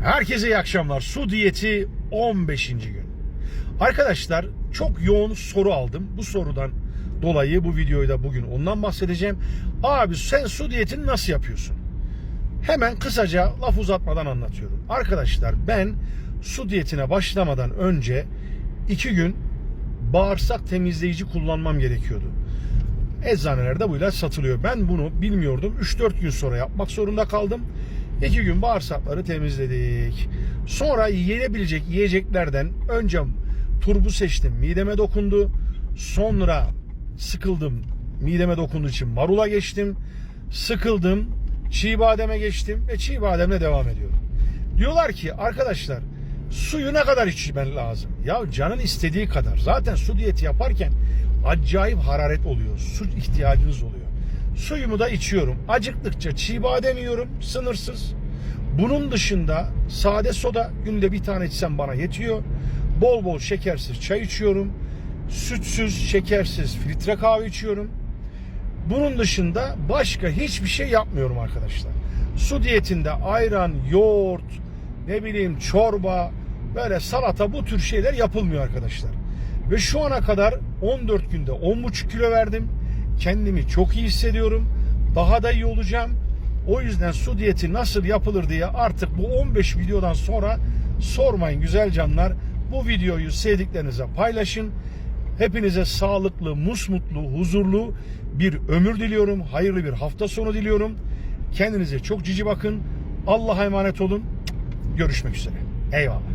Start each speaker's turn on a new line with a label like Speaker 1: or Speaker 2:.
Speaker 1: Herkese iyi akşamlar. Su diyeti 15. gün. Arkadaşlar çok yoğun soru aldım. Bu sorudan dolayı bu videoyu da bugün ondan bahsedeceğim. Abi sen su diyetini nasıl yapıyorsun? Hemen kısaca laf uzatmadan anlatıyorum. Arkadaşlar ben su diyetine başlamadan önce 2 gün bağırsak temizleyici kullanmam gerekiyordu. Eczanelerde bu ilaç satılıyor. Ben bunu bilmiyordum. 3-4 gün sonra yapmak zorunda kaldım. 2 gün bağırsakları temizledik. Sonra yenebilecek yiyeceklerden önce turbu seçtim. Mideme dokundu. Sonra sıkıldım. Mideme dokunduğu için marula geçtim. Sıkıldım. Çiğ bademe geçtim ve çiğ bademle devam ediyorum. Diyorlar ki arkadaşlar suyu ne kadar içmen lazım? Ya canın istediği kadar. Zaten su diyeti yaparken acayip hararet oluyor. Su ihtiyacınız oluyor. Suyumu da içiyorum. Acıktıkça çiğ badem yiyorum. Sınırsız. Bunun dışında sade soda günde bir tane içsem bana yetiyor. Bol bol şekersiz çay içiyorum. Sütsüz, şekersiz filtre kahve içiyorum. Bunun dışında başka hiçbir şey yapmıyorum arkadaşlar. Su diyetinde ayran, yoğurt, ne bileyim çorba, böyle salata bu tür şeyler yapılmıyor arkadaşlar. Ve şu ana kadar 14 günde 10,5 kilo verdim. Kendimi çok iyi hissediyorum. Daha da iyi olacağım. O yüzden su diyeti nasıl yapılır diye artık bu 15 videodan sonra sormayın güzel canlar. Bu videoyu sevdiklerinize paylaşın. Hepinize sağlıklı, musmutlu, huzurlu bir ömür diliyorum. Hayırlı bir hafta sonu diliyorum. Kendinize çok cici bakın. Allah'a emanet olun. Görüşmek üzere. Eyvallah.